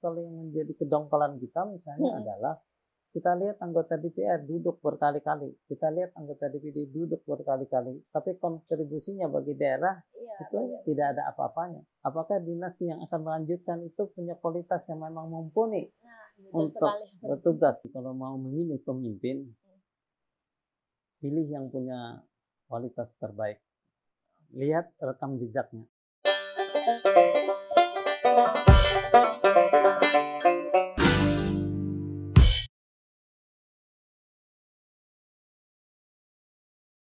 kalau yang menjadi kedongkolan kita misalnya adalah kita lihat anggota DPR duduk berkali-kali, kita lihat anggota DPD duduk berkali-kali, tapi kontribusinya bagi daerah itu tidak ada apa-apanya. Apakah dinasti yang akan melanjutkan itu punya kualitas yang memang mumpuni untuk bertugas? Kalau mau memilih pemimpin, pilih yang punya kualitas terbaik. Lihat rekam jejaknya.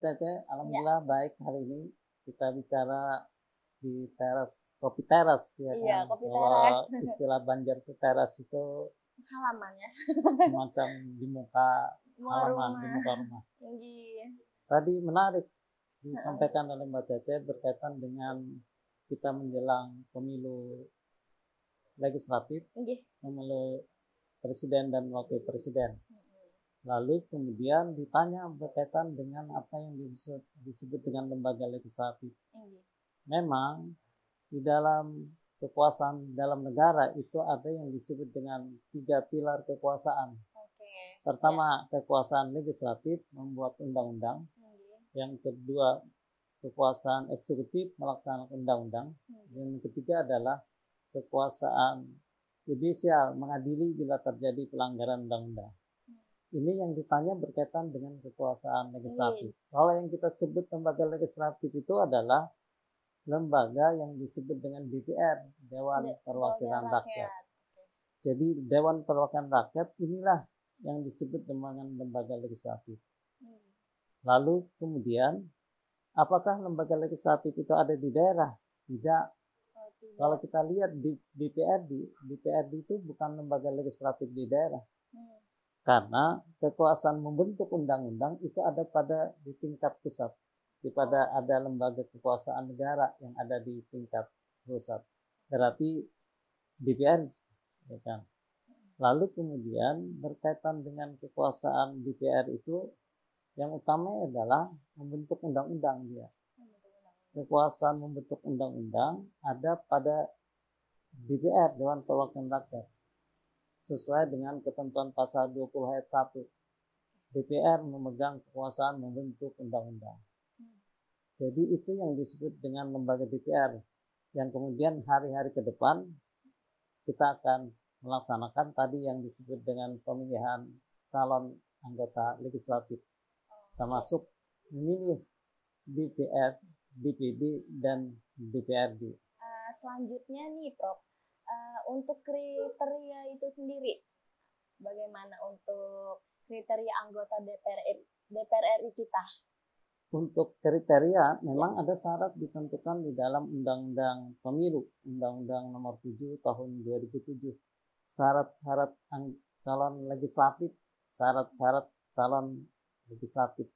Cece, alhamdulillah baik hari ini kita bicara di teras, kopi teras ya kan. Iya, kopi teras. Kalau istilah Banjar itu teras itu halaman ya. Semacam di muka halaman, di muka rumah. Tadi menarik disampaikan oleh Mbak Cece berkaitan dengan kita menjelang pemilu legislatif, pemilu presiden dan wakil presiden. Lalu kemudian ditanya berkaitan dengan apa yang disebut dengan lembaga legislatif. Memang di dalam kekuasaan dalam negara itu ada yang disebut dengan 3 pilar kekuasaan. Pertama, kekuasaan legislatif membuat undang-undang. Yang kedua, kekuasaan eksekutif melaksanakan undang-undang. Dan yang ketiga adalah kekuasaan yudisial mengadili bila terjadi pelanggaran undang-undang. Ini yang ditanya berkaitan dengan kekuasaan legislatif. Kalau yang kita sebut lembaga legislatif itu adalah lembaga yang disebut dengan DPR, Dewan Perwakilan Rakyat. Jadi Dewan Perwakilan Rakyat inilah yang disebut dengan lembaga legislatif. Lalu kemudian, apakah lembaga legislatif itu ada di daerah? Tidak. Kalau kita lihat di DPRD itu bukan lembaga legislatif di daerah. Karena kekuasaan membentuk undang-undang itu ada di tingkat pusat. Daripada ada lembaga kekuasaan negara yang ada di tingkat pusat. Berarti DPR, ya kan? Lalu kemudian berkaitan dengan kekuasaan DPR itu yang utama adalah membentuk undang-undang dia. Kekuasaan membentuk undang-undang ada pada DPR, Dewan Perwakilan Rakyat. Sesuai dengan ketentuan pasal 20 ayat 1. DPR memegang kekuasaan membentuk undang-undang. Jadi itu yang disebut dengan lembaga DPR. Yang kemudian hari-hari ke depan kita akan melaksanakan tadi yang disebut dengan pemilihan calon anggota legislatif. Termasuk memilih DPR, DPD, dan DPRD. Selanjutnya nih Prof, untuk kriteria itu sendiri, bagaimana untuk kriteria anggota DPR RI kita? Untuk kriteria memang ada syarat ditentukan di dalam Undang-Undang Pemilu, Undang-Undang Nomor 7 Tahun 2007. Syarat-syarat calon legislatif, syarat-syarat calon legislatif.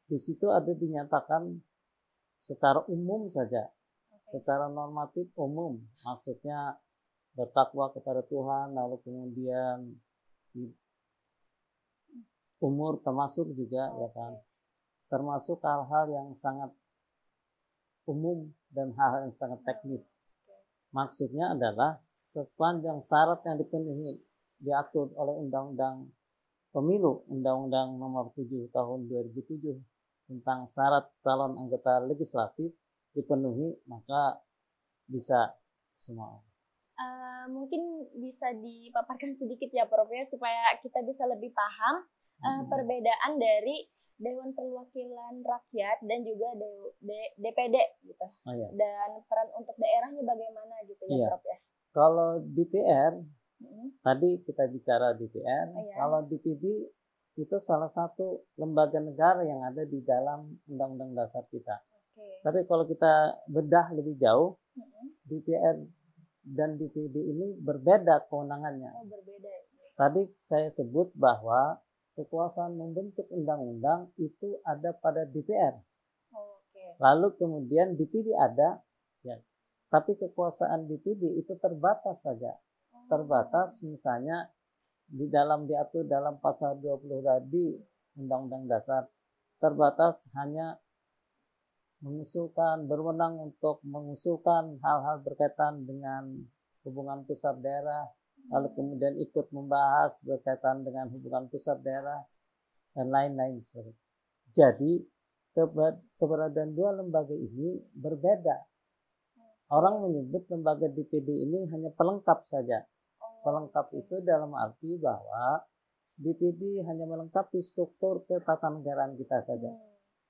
Di situ ada dinyatakan secara umum saja, secara normatif umum, maksudnya bertakwa kepada Tuhan, lalu kemudian umur termasuk juga, ya kan, termasuk hal-hal yang sangat umum dan hal-hal yang sangat teknis. Maksudnya adalah sepanjang syarat yang dipenuhi diatur oleh Undang-Undang Pemilu, Undang-Undang Nomor 7 Tahun 2007 tentang syarat calon anggota legislatif dipenuhi, maka bisa semua. Mungkin bisa dipaparkan sedikit ya Prof ya, supaya kita bisa lebih paham perbedaan dari Dewan Perwakilan Rakyat dan juga DPD gitu. Dan peran untuk daerahnya bagaimana gitu ya Prof ya. Kalau DPR, tadi kita bicara DPR, kalau DPD itu salah satu lembaga negara yang ada di dalam Undang-Undang Dasar kita. Tapi kalau kita bedah lebih jauh, DPR dan DPD ini berbeda kewenangannya. Tadi saya sebut bahwa kekuasaan membentuk undang-undang itu ada pada DPR. Lalu kemudian DPD ada, ya. Tapi kekuasaan DPD itu terbatas saja. Terbatas misalnya diatur dalam pasal 20 tadi Undang-Undang Dasar, terbatas hanya berwenang untuk mengusulkan hal-hal berkaitan dengan hubungan pusat daerah, lalu kemudian ikut membahas berkaitan dengan hubungan pusat daerah dan lain-lain sebagainya. Jadi keberadaan dua lembaga ini berbeda. Orang menyebut lembaga DPD ini hanya pelengkap saja. Pelengkap itu dalam arti bahwa DPD hanya melengkapi struktur ketatanegaraan kita saja.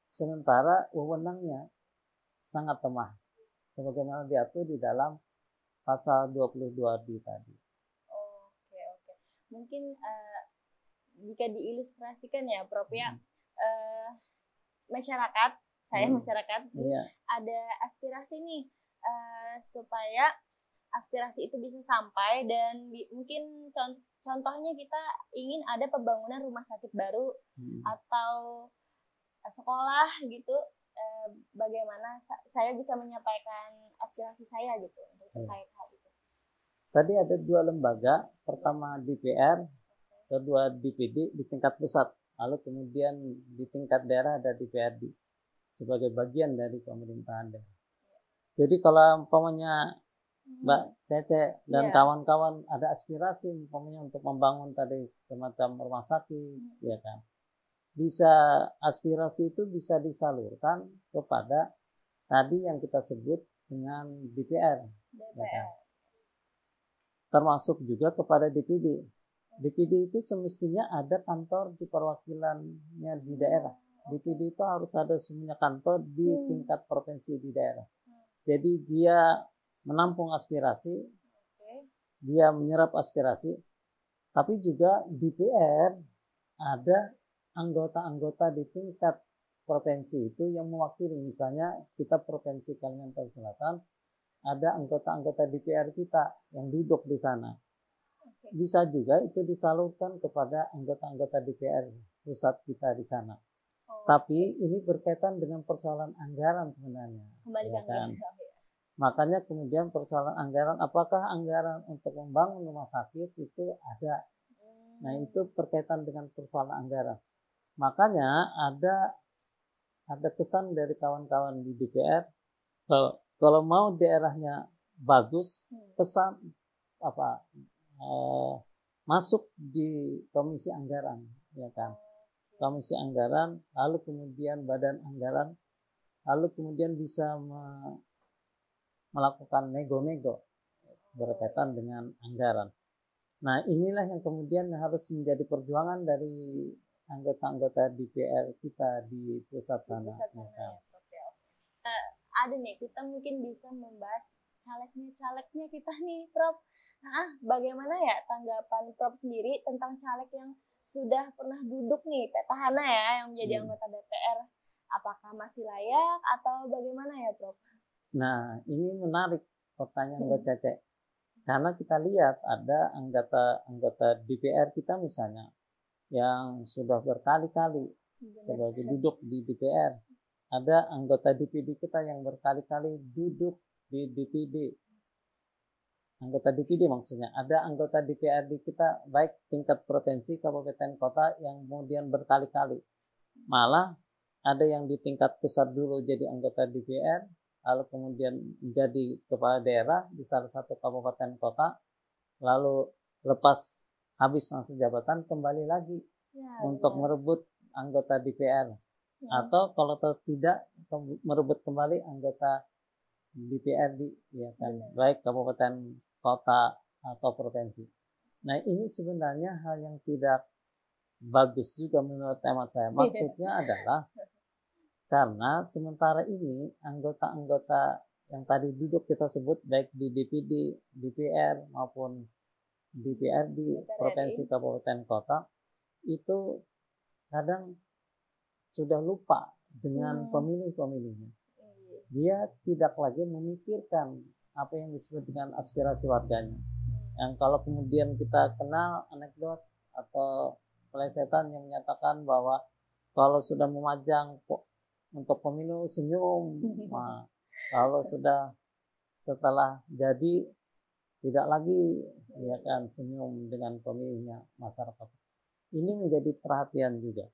Sementara wewenangnya sangat lemah. Sebagaimana diatur di dalam pasal 22D tadi. Oke. Mungkin jika diilustrasikan ya Prof ya, masyarakat, masyarakat ada aspirasi nih supaya aspirasi itu bisa sampai dan mungkin contohnya kita ingin ada pembangunan rumah sakit baru atau sekolah gitu, bagaimana saya bisa menyampaikan aspirasi saya gitu untuk terkait hal itu. Tadi ada dua lembaga, pertama DPR, kedua DPD di tingkat pusat, lalu kemudian di tingkat daerah ada DPRD sebagai bagian dari pemerintahan daerah. Jadi kalau umpamanya Mbak Cece dan kawan-kawan ada aspirasi umpamanya untuk membangun tadi semacam rumah sakit, ya kan? Bisa aspirasi itu bisa disalurkan kepada tadi yang kita sebut dengan DPR. Ya kan? Termasuk juga kepada DPD. DPD itu semestinya ada kantor di perwakilannya di daerah. DPD itu harus ada semuanya kantor di tingkat provinsi di daerah. Jadi dia menampung aspirasi, dia menyerap aspirasi, tapi juga DPR ada anggota-anggota di tingkat provinsi itu yang mewakili. Misalnya kita Provinsi Kalimantan Selatan, ada anggota-anggota DPR kita yang duduk di sana. Bisa juga itu disalurkan kepada anggota-anggota DPR pusat kita di sana. Tapi ini berkaitan dengan persoalan anggaran sebenarnya. Ya kan? Makanya kemudian persoalan anggaran, apakah anggaran untuk membangun rumah sakit itu ada. Nah itu berkaitan dengan persoalan anggaran. Makanya ada kesan dari kawan-kawan di DPR, kalau mau daerahnya bagus, pesan masuk di komisi anggaran, ya kan? Komisi anggaran, lalu kemudian badan anggaran, lalu kemudian bisa melakukan nego-nego berkaitan dengan anggaran. Nah inilah yang kemudian harus menjadi perjuangan dari anggota-anggota DPR kita di pusat sana. Ada nih, kita mungkin bisa membahas calegnya kita nih, Prof. Nah, bagaimana ya tanggapan Prof sendiri tentang caleg yang sudah pernah duduk nih, petahana ya, yang menjadi anggota DPR? Apakah masih layak atau bagaimana ya, Prof? Nah, ini menarik pertanyaan Mbak Cece. Karena kita lihat ada anggota DPR kita misalnya yang sudah berkali-kali sebagai duduk di DPR. Ada anggota DPD kita yang berkali-kali duduk di DPD. Anggota DPD maksudnya. Ada anggota DPRD kita baik tingkat provinsi, kabupaten, kota yang kemudian berkali-kali. Malah ada yang di tingkat pusat dulu jadi anggota DPR, lalu kemudian menjadi kepala daerah di salah satu kabupaten kota, lalu lepas habis masa jabatan kembali lagi untuk merebut anggota DPR. Atau kalau tidak merebut kembali anggota DPRD, ya kan, baik kabupaten, kota atau provinsi. Nah ini sebenarnya hal yang tidak bagus juga menurut hemat saya. Maksudnya adalah karena sementara ini anggota-anggota yang tadi duduk kita sebut baik di DPD, DPR maupun DPRD, provinsi, kabupaten, kota itu kadang sudah lupa dengan pemilih-pemilihnya. Dia tidak lagi memikirkan apa yang disebut dengan aspirasi warganya. Yang kalau kemudian kita kenal anekdot atau pelesetan yang menyatakan bahwa kalau sudah memajang untuk pemilu senyum, nah, kalau sudah setelah jadi tidak lagi, ya kan, senyum dengan pemilihnya masyarakat. Ini menjadi perhatian juga.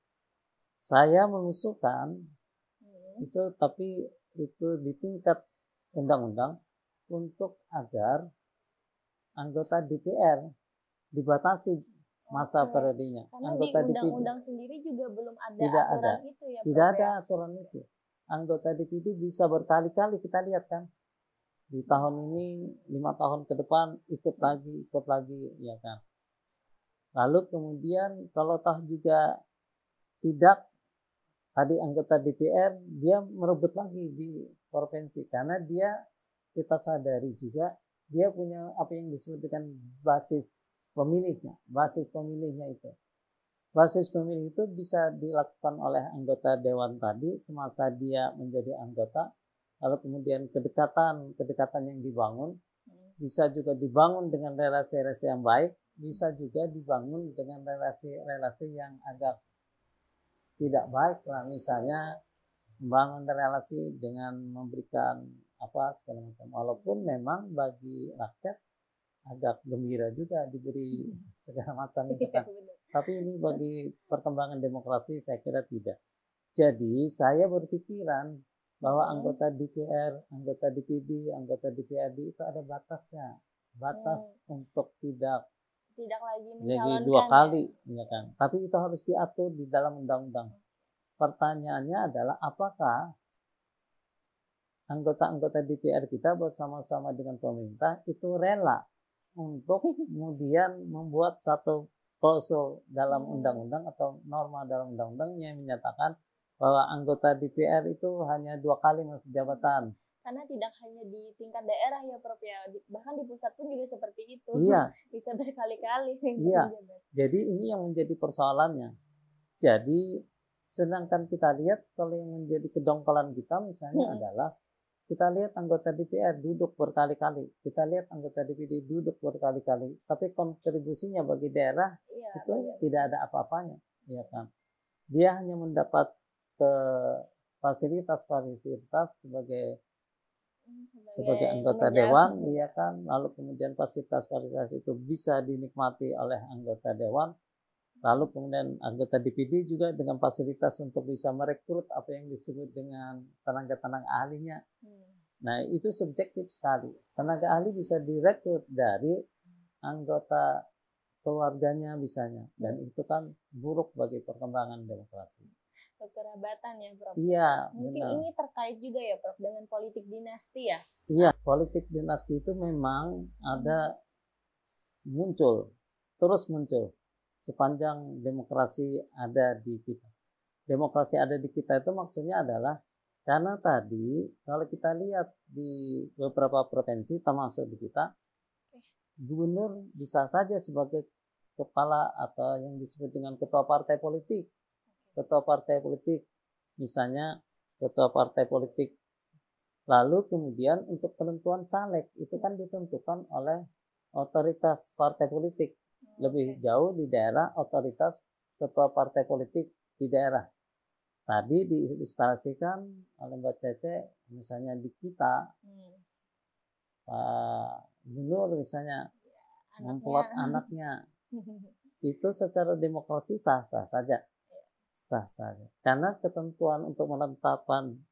Saya mengusulkan itu, tapi itu di tingkat undang-undang untuk agar anggota DPR dibatasi masa periodenya. Karena Anggota di undang-undang sendiri juga belum ada tidak aturan ada. itu ya. Tidak ada aturan itu. Anggota DPD bisa berkali-kali, kita lihat kan. Di tahun ini 5 tahun ke depan ikut lagi, ya kan. Lalu kemudian kalau toh juga tidak, tadi anggota DPR dia merebut lagi di provinsi karena dia, kita sadari juga dia punya apa yang disebut dengan basis pemilihnya. Basis pemilihnya itu bisa dilakukan oleh anggota dewan tadi semasa dia menjadi anggota. Lalu kemudian kedekatan yang dibangun bisa juga dibangun dengan relasi-relasi yang baik, bisa juga dibangun dengan relasi-relasi yang agak tidak baik lah, misalnya membangun relasi dengan memberikan apa segala macam, walaupun memang bagi rakyat agak gembira juga diberi segala macam itu kan. Tapi ini bagi perkembangan demokrasi saya kira tidak. Jadi saya berpikiran bahwa anggota DPR, anggota DPD, anggota DPRD itu ada batasnya. Batas untuk tidak lagi jadi 2 kali, ya kan. Tapi itu harus diatur di dalam undang-undang. Pertanyaannya adalah apakah anggota-anggota DPR kita bersama-sama dengan pemerintah itu rela untuk kemudian membuat satu klausul dalam undang-undang atau norma dalam undang-undang yang menyatakan bahwa anggota DPR itu hanya 2 kali masa jabatan. Karena tidak hanya di tingkat daerah ya Prof ya, bahkan di pusat pun juga seperti itu. Iya. Bisa berkali-kali. Iya. Jadi ini yang menjadi persoalannya. Jadi sedangkan kita lihat kalau yang menjadi kedongkolan kita misalnya adalah kita lihat anggota DPR duduk berkali-kali, kita lihat anggota DPD duduk berkali-kali, tapi kontribusinya bagi daerah itu tidak ada apa-apanya, ya kan? Dia hanya mendapat fasilitas sebagai anggota dewan, iya kan? Lalu kemudian fasilitas itu bisa dinikmati oleh anggota dewan. Lalu kemudian anggota DPD juga dengan fasilitas untuk bisa merekrut apa yang disebut dengan tenaga-tenaga ahlinya. Nah, itu subjektif sekali. Tenaga ahli bisa direkrut dari anggota keluarganya misalnya. Dan itu kan buruk bagi perkembangan demokrasi. Kekerabatan ya Prof. Iya, mungkin benar. Ini terkait juga ya Prof dengan politik dinasti ya. Iya, politik dinasti itu memang ada terus muncul sepanjang demokrasi ada di kita. Demokrasi ada di kita itu maksudnya adalah karena tadi kalau kita lihat di beberapa provinsi termasuk di kita, gubernur bisa saja sebagai kepala atau yang disebut dengan ketua partai politik. Ketua partai politik, misalnya ketua partai politik. Lalu kemudian untuk penentuan caleg itu kan ditentukan oleh otoritas partai politik. Lebih jauh di daerah otoritas ketua partai politik di daerah. Tadi diilustrasikan oleh Mbak Cece, misalnya di kita, Pak Gubernur misalnya memplot anaknya. Itu secara demokrasi sah-sah saja. Karena ketentuan untuk menetapkan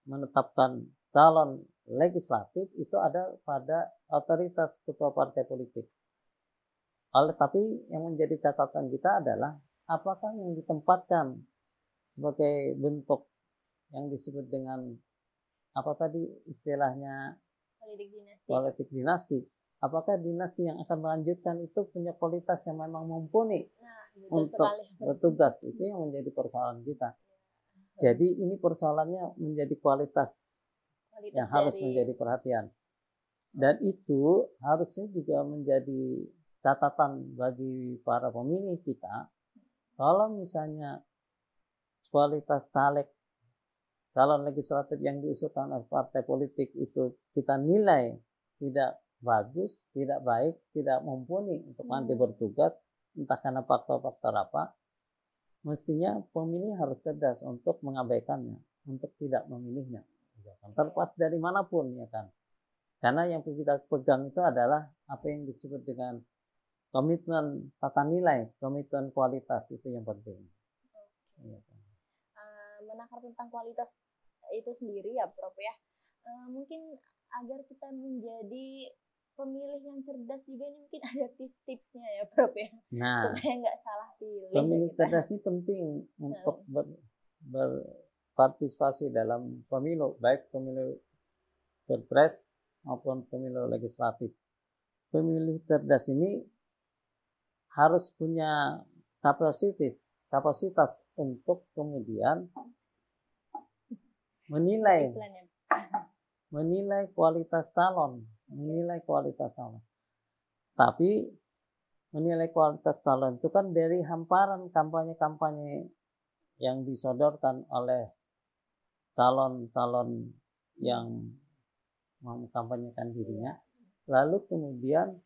calon legislatif itu ada pada otoritas ketua partai politik. Tapi yang menjadi catatan kita adalah apakah yang ditempatkan sebagai bentuk yang disebut dengan apa tadi istilahnya politik dinasti. Apakah dinasti yang akan melanjutkan itu punya kualitas yang memang mumpuni untuk bertugas, itu yang menjadi persoalan kita. Jadi ini persoalannya menjadi kualitas yang harus menjadi perhatian. Dan itu harusnya juga menjadi catatan bagi para pemilih kita. Kalau misalnya kualitas calon legislatif yang diusulkan oleh partai politik itu kita nilai tidak bagus, tidak baik, tidak mumpuni untuk nanti bertugas, entah karena faktor-faktor apa, mestinya pemilih harus cerdas untuk mengabaikannya, untuk tidak memilihnya. Terlepas dari manapun, ya kan. Karena yang kita pegang itu adalah apa yang disebut dengan komitmen tata nilai, komitmen kualitas, itu yang penting. Ya kan. Menakar tentang kualitas itu sendiri ya Prof ya. Mungkin agar kita menjadi pemilih yang cerdas juga ini mungkin ada tips-tipsnya ya Prof ya, supaya nggak salah pilih. Pemilih cerdas ini penting untuk berpartisipasi dalam pemilu, baik pemilu pilpres maupun pemilu legislatif. Pemilih cerdas ini harus punya kapasitas untuk kemudian menilai kualitas calon, Tapi menilai kualitas calon itu kan dari hamparan kampanye-kampanye yang disodorkan oleh calon-calon yang mengkampanyekan dirinya. Lalu kemudian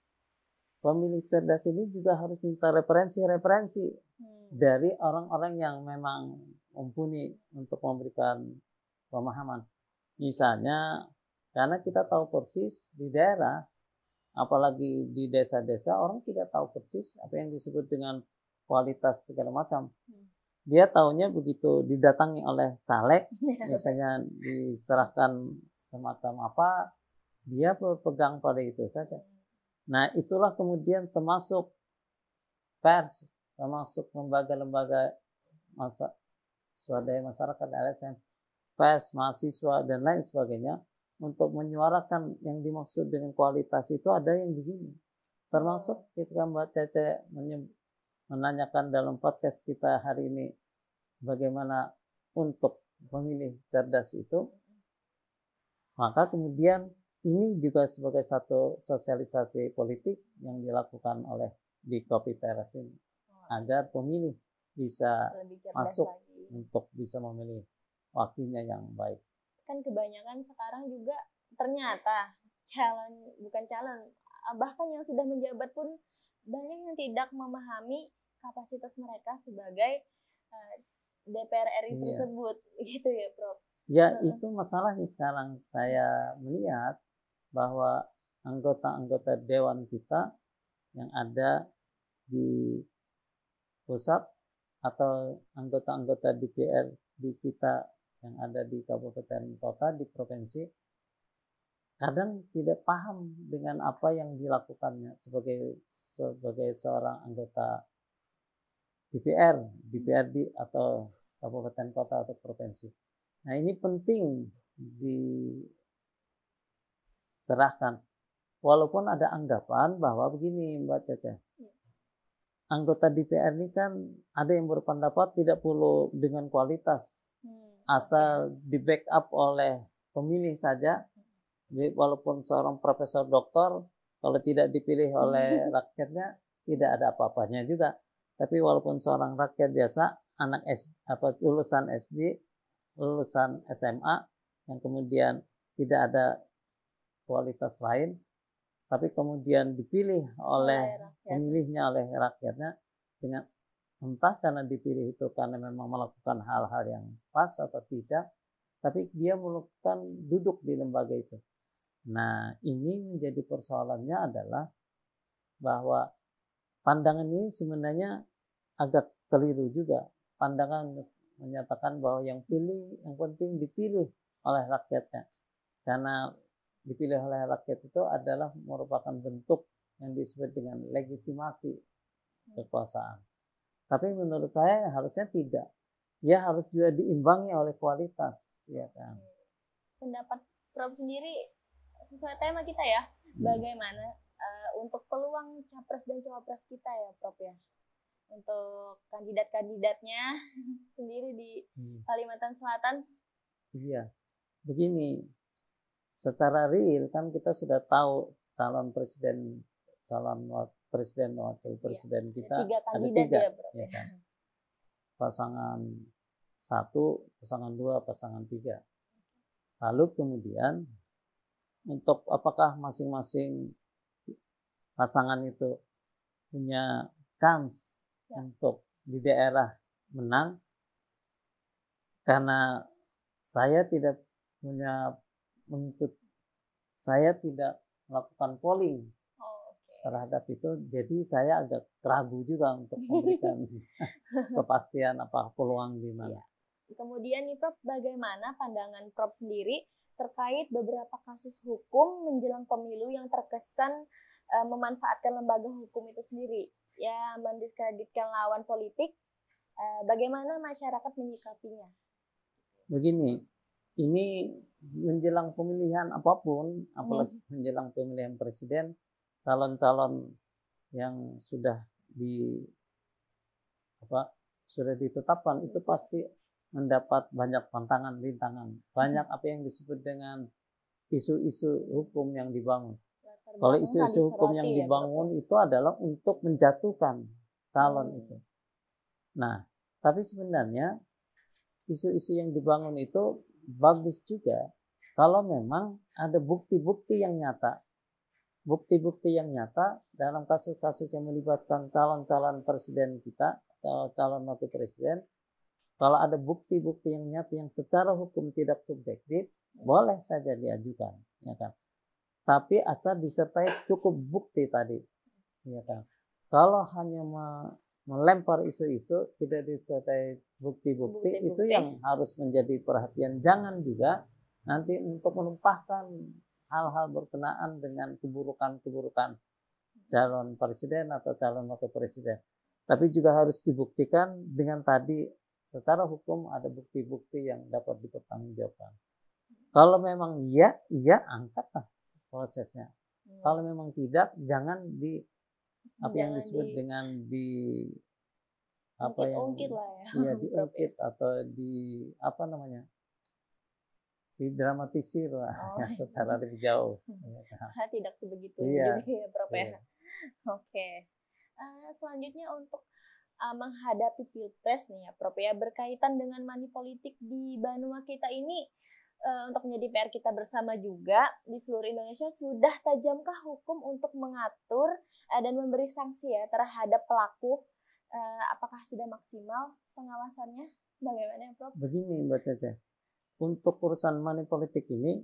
pemilih cerdas ini juga harus minta referensi dari orang-orang yang memang mumpuni untuk memberikan pemahaman. Misalnya, karena kita tahu persis di daerah, apalagi di desa-desa, orang tidak tahu persis apa yang disebut dengan kualitas segala macam. Dia taunya begitu didatangi oleh caleg, misalnya diserahkan semacam apa, dia berpegang pada itu saja. Nah, itulah kemudian termasuk pers, termasuk lembaga-lembaga swadaya masyarakat, LSM, pers, mahasiswa, dan lain sebagainya, untuk menyuarakan yang dimaksud dengan kualitas itu ada yang begini. Termasuk ketika Mbak Cece menanyakan dalam podcast kita hari ini, bagaimana untuk pemilih cerdas itu, maka kemudian ini juga sebagai satu sosialisasi politik yang dilakukan oleh di Kopi Teras ini, agar pemilih bisa masuk lagi, untuk bisa memilih wakilnya yang baik. Kan kebanyakan sekarang juga ternyata bahkan yang sudah menjabat pun banyak yang tidak memahami kapasitas mereka sebagai DPR RI tersebut, gitu ya Prof. Ya, itu masalahnya sekarang saya melihat bahwa anggota-anggota dewan kita yang ada di pusat atau anggota-anggota DPR di kita yang ada di kabupaten kota, di provinsi, kadang tidak paham dengan apa yang dilakukannya sebagai seorang anggota DPRD atau kabupaten kota atau provinsi. Nah, ini penting diserahkan. Walaupun ada anggapan bahwa begini Mbak Cece, anggota DPR ini kan ada yang berpendapat tidak perlu dengan kualitas, asal di backup oleh pemilih saja. Walaupun seorang profesor doktor, kalau tidak dipilih oleh rakyatnya tidak ada apa-apanya juga. Tapi walaupun seorang rakyat biasa, anak lulusan SD, lulusan SMA, yang kemudian tidak ada kualitas lain, tapi kemudian dipilih oleh pemilihnya, oleh rakyatnya, dengan entah karena dipilih itu karena memang melakukan hal-hal yang pas atau tidak, tapi dia melakukan duduk di lembaga itu. Nah, ini menjadi persoalannya adalah bahwa pandangan ini sebenarnya agak keliru juga. Pandangan menyatakan bahwa yang penting dipilih oleh rakyatnya. Karena dipilih oleh rakyat itu adalah merupakan bentuk yang disebut dengan legitimasi kekuasaan. Tapi menurut saya harusnya tidak. Ya harus juga diimbangi oleh kualitas, ya kan. Pendapat Prof sendiri sesuai tema kita ya, bagaimana untuk peluang capres dan cawapres kita ya Prof ya, untuk kandidat-kandidatnya sendiri di Kalimantan Selatan. Iya, begini, secara real kan kita sudah tahu calon presiden dan wakil presiden kita ada tiga, ya kan? Pasangan 1, pasangan 2, pasangan 3. Lalu kemudian untuk apakah masing-masing pasangan itu punya kans untuk di daerah menang, karena saya tidak melakukan polling terhadap itu, jadi saya agak ragu juga untuk memberikan kepastian apa peluang di mana. Kemudian nih Prof, bagaimana pandangan Prof sendiri terkait beberapa kasus hukum menjelang pemilu yang terkesan memanfaatkan lembaga hukum itu sendiri, ya mendiskreditkan lawan politik. Bagaimana masyarakat menyikapinya? Begini, ini menjelang pemilihan apapun, apalagi menjelang pemilihan presiden, calon-calon yang sudah ditetapkan itu pasti mendapat banyak tantangan, rintangan, banyak apa yang disebut dengan isu-isu hukum yang dibangun. Kalau isu-isu hukum yang dibangun itu adalah untuk menjatuhkan calon itu. Nah, tapi sebenarnya isu-isu yang dibangun itu bagus juga kalau memang ada bukti-bukti yang nyata. Bukti-bukti yang nyata dalam kasus-kasus yang melibatkan calon-calon presiden kita, calon wakil presiden. Kalau ada bukti-bukti yang nyata yang secara hukum tidak subjektif, boleh saja diajukan, ya kan? Tapi asal disertai cukup bukti tadi, ya kan? Kalau hanya melempar isu-isu tidak disertai bukti-bukti, itu yang harus menjadi perhatian. Jangan juga nanti untuk menumpahkan hal-hal berkenaan dengan keburukan-keburukan calon presiden atau calon wakil presiden. Tapi juga harus dibuktikan dengan tadi secara hukum ada bukti-bukti yang dapat dipertanggungjawabkan. Kalau memang iya angkatlah prosesnya. Kalau memang tidak, jangan yang disebut dengan diungkit atau didramatisir lah secara lebih jauh. Tidak sebegitu juga ya, Prof. Ya. Oke. Selanjutnya untuk menghadapi pilpres nih ya, Prof. Ya, berkaitan dengan money politik di Banua kita ini, untuk menjadi PR kita bersama juga di seluruh Indonesia, sudah tajamkah hukum untuk mengatur dan memberi sanksi ya terhadap pelaku? Apakah sudah maksimal pengawasannya? Bagaimana, Prof? Begini, Mbak Caca, untuk urusan money politik ini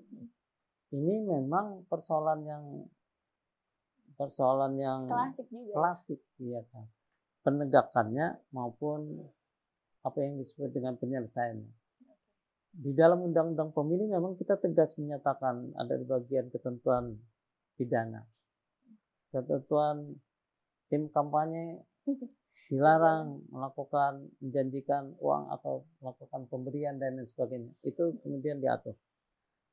memang persoalan yang klasik ya kan. Penegakannya maupun apa yang disebut dengan penyelesaiannya. Di dalam Undang-Undang Pemilu memang kita tegas menyatakan ada di bagian ketentuan pidana. Ketentuan tim kampanye dilarang melakukan menjanjikan uang atau melakukan pemberian dan lain sebagainya. Itu kemudian diatur.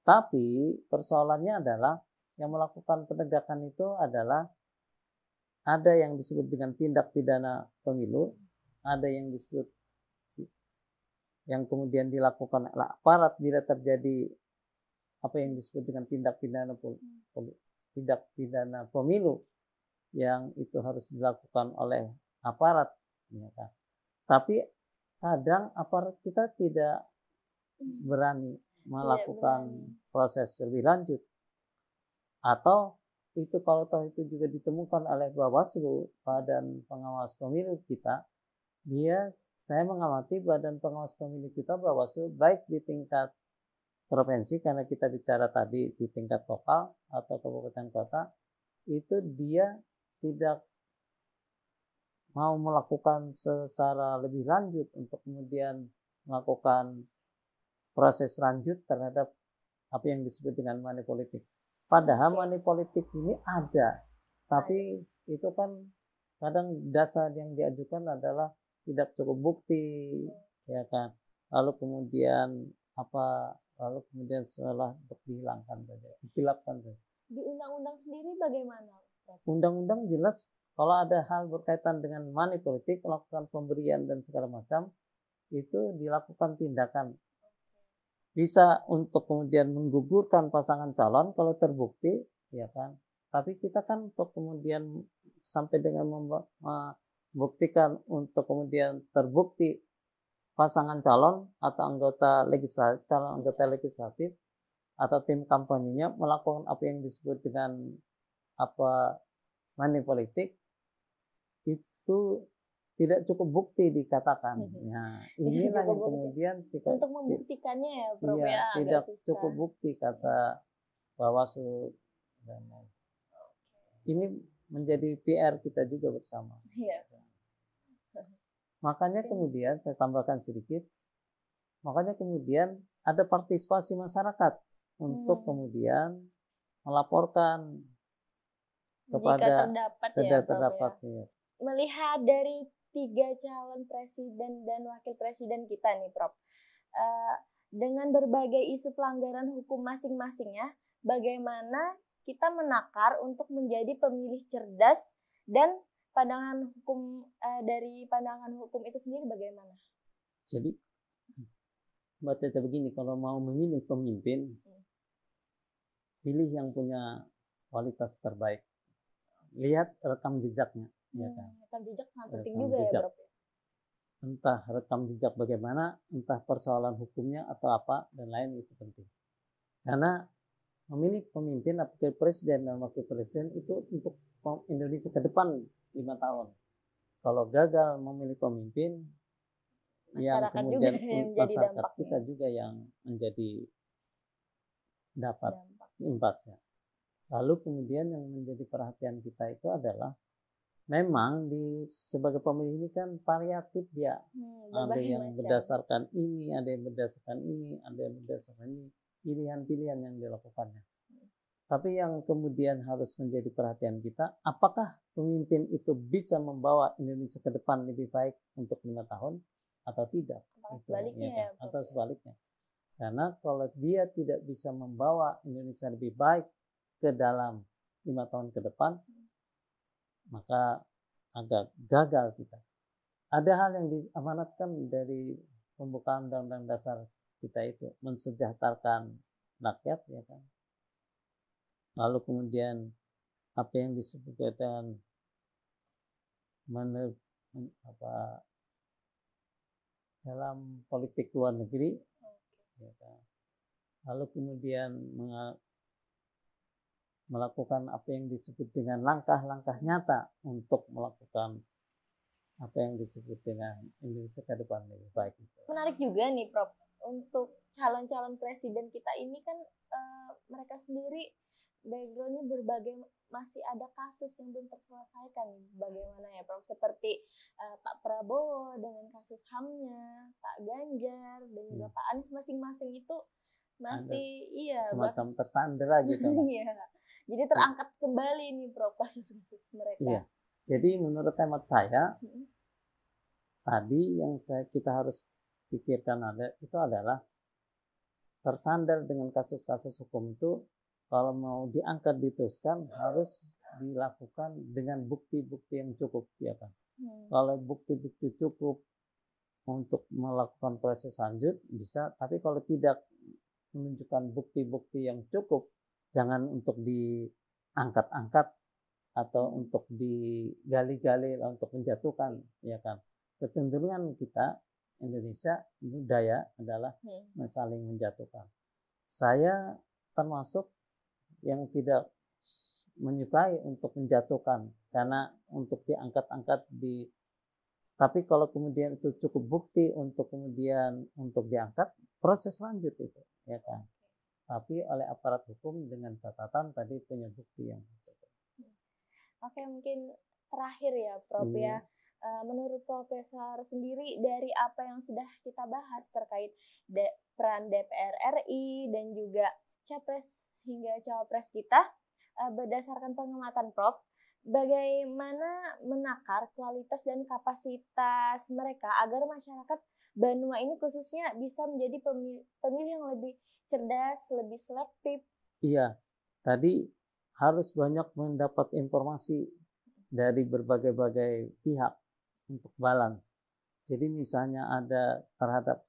Tapi persoalannya adalah yang melakukan penegakan itu adalah ada yang disebut dengan tindak pidana pemilu, ada yang disebut yang kemudian dilakukan oleh aparat bila terjadi apa yang disebut dengan tindak pidana pemilu yang itu harus dilakukan oleh aparat, ya kan? Tapi kadang aparat kita tidak berani melakukan proses lebih lanjut, atau itu kalau toh itu juga ditemukan oleh Bawaslu, Badan Pengawas Pemilu kita, saya mengamati Badan Pengawas Pemilu kita Bawaslu baik di tingkat provinsi, karena kita bicara tadi di tingkat lokal atau kabupaten kota, itu dia tidak mau melakukan secara lebih lanjut untuk kemudian melakukan proses lanjut terhadap apa yang disebut dengan money politik. Padahal money politik ini ada, tapi itu kan kadang dasar yang diajukan adalah tidak cukup bukti, ya kan. Lalu kemudian setelah untuk dihilangkan saja, dihilangkan saja. Di undang-undang sendiri bagaimana? Undang-undang jelas kalau ada hal berkaitan dengan money politik, melakukan pemberian dan segala macam, itu dilakukan tindakan. Bisa untuk kemudian menggugurkan pasangan calon kalau terbukti, ya kan. Tapi kita kan untuk kemudian sampai dengan membuktikan untuk kemudian terbukti pasangan calon atau calon anggota legislatif atau tim kampanyenya melakukan apa yang disebut dengan money politik, itu tidak cukup bukti dikatakan. Nah, inilah yang kemudian untuk membuktikannya ya, Prof. Iya, tidak cukup bukti kata Bawaslu dan ini menjadi PR kita juga bersama. Iya. Makanya kemudian saya tambahkan sedikit. Makanya kemudian ada partisipasi masyarakat untuk kemudian melaporkan jika kepada terdapat ya. Melihat dari 3 calon presiden dan wakil presiden kita nih Prof, dengan berbagai isu pelanggaran hukum masing-masingnya, bagaimana kita menakar untuk menjadi pemilih cerdas dan pandangan hukum dari pandangan hukum itu sendiri bagaimana? Jadi Mbak Caca begini, kalau mau memilih pemimpin, pilih yang punya kualitas terbaik. Lihat rekam jejaknya, ya kan? Rekam jejak sangat penting juga ya, Prof. Entah rekam jejak bagaimana, entah persoalan hukumnya atau apa dan lain, itu penting. Karena memilih pemimpin, wakil presiden dan wakil presiden itu untuk Indonesia ke depan 5 tahun. Kalau gagal memilih pemimpin, yang kemudian masyarakat kita juga yang menjadi dapat imbasnya. Lalu kemudian yang menjadi perhatian kita itu adalah memang sebagai pemilih ini kan variatif dia. Ada yang berdasarkan ini, ada yang berdasarkan ini, ada yang berdasarkan ini, pilihan-pilihan yang dilakukannya. Tapi yang kemudian harus menjadi perhatian kita, apakah pemimpin itu bisa membawa Indonesia ke depan lebih baik untuk 5 tahun atau tidak? Atau sebaliknya. Karena kalau dia tidak bisa membawa Indonesia lebih baik ke dalam 5 tahun ke depan, maka agak gagal kita. Ada hal yang diamanatkan dari pembukaan Undang-Undang Dasar kita itu, mensejahterakan rakyat, ya kan. Lalu kemudian apa yang disebut dengan dalam politik luar negeri, ya kan. Lalu kemudian melakukan apa yang disebut dengan langkah-langkah nyata untuk melakukan apa yang disebut dengan Indonesia ke depan lebih baik. Menarik juga nih Prof, untuk calon-calon presiden kita ini kan mereka sendiri backgroundnya berbagai, masih ada kasus yang belum terselesaikan. Bagaimana ya Prof? Seperti Pak Prabowo dengan kasus HAM-nya, Pak Ganjar dan juga Pak Anies, masing-masing itu masih semacam tersandera gitu. Iya. Jadi terangkat kembali nih Prof kasus-kasus mereka. Iya. Jadi menurut hemat saya, tadi yang kita harus pikirkan itu adalah tersandar dengan kasus-kasus hukum itu, kalau mau diangkat diteruskan harus dilakukan dengan bukti-bukti yang cukup, ya kan. Kalau bukti-bukti cukup untuk melakukan proses lanjut bisa, tapi kalau tidak menunjukkan bukti-bukti yang cukup, jangan untuk diangkat-angkat atau untuk digali-gali untuk menjatuhkan, ya kan. Kecenderungan kita Indonesia budaya adalah saling menjatuhkan. Saya termasuk yang tidak menyukai untuk menjatuhkan, karena untuk diangkat-angkat tapi kalau kemudian itu cukup bukti untuk kemudian untuk diangkat, proses lanjut itu, ya kan. Tapi oleh aparat hukum dengan catatan tadi punya bukti yang cukup. Oke, mungkin terakhir ya Prof ya. Menurut Profesor sendiri, dari apa yang sudah kita bahas terkait peran DPR RI dan juga Capres hingga Cawapres kita, berdasarkan pengamatan Prof, bagaimana menakar kualitas dan kapasitas mereka agar masyarakat Banua ini khususnya bisa menjadi pemilih yang lebih cerdas, lebih selektif? Iya, tadi harus banyak mendapat informasi dari berbagai-bagai pihak untuk balance. Jadi misalnya ada terhadap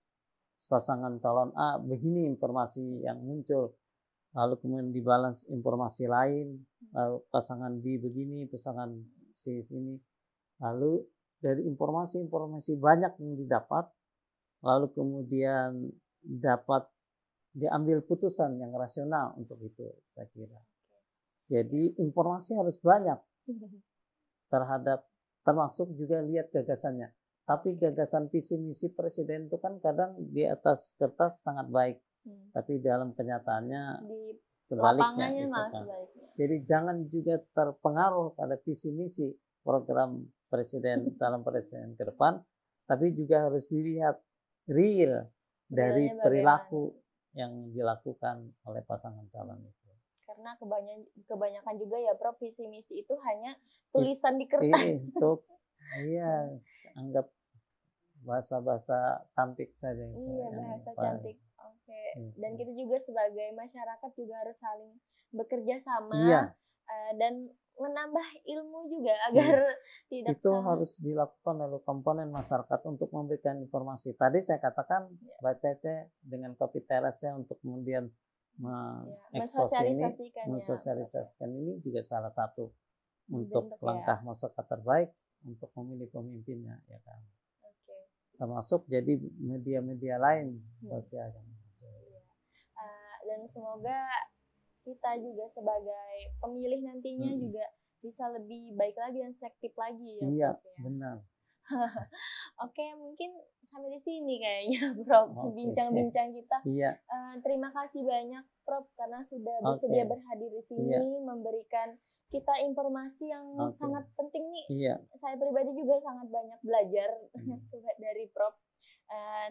pasangan calon A, begini informasi yang muncul, lalu kemudian dibalance informasi lain, lalu pasangan B begini, pasangan C sini, lalu dari informasi-informasi banyak yang didapat, lalu kemudian dapat diambil putusan yang rasional untuk itu, saya kira. Jadi informasi harus banyak termasuk juga lihat gagasannya. Tapi gagasan visi misi presiden itu kan kadang di atas kertas sangat baik, tapi dalam kenyataannya sebaliknya. Jadi jangan juga terpengaruh pada visi misi program presiden, calon presiden ke depan, tapi juga harus dilihat real dari perilaku yang dilakukan oleh pasangan calon itu. Karena kebanyakan juga ya Prof, visi misi itu hanya tulisan di kertas. Itu iya, anggap bahasa-bahasa cantik saja itu. Iya, bahasa cantik. Oke. Dan kita juga sebagai masyarakat juga harus saling bekerja sama dan menambah ilmu juga agar tidak itu harus dilakukan oleh komponen masyarakat untuk memberikan informasi. Tadi saya katakan Mbak Cece dengan Kopi Terasnya untuk kemudian mengekspos ini, mensosialisasikan ini juga salah satu untuk langkah masyarakat terbaik untuk memilih pemimpinnya, ya kan. Termasuk jadi media-media lain sosial. Dan semoga kita juga sebagai pemilih nantinya juga bisa lebih baik lagi dan selektif lagi ya. Iya, Prof, ya. Benar. Oke, mungkin sampai di sini kayaknya Prof, bincang-bincang kita. Iya. Terima kasih banyak Prof karena sudah bersedia berhadir di sini memberikan kita informasi yang sangat penting nih. Iya. Saya pribadi juga sangat banyak belajar dari Prof.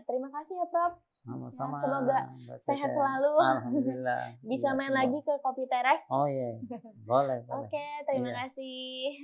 Terima kasih ya Prof. Sama-sama. Semoga sehat selalu. Alhamdulillah. Bisa main lagi ke Kopi Teras. Oh iya, boleh. Oke, terima kasih.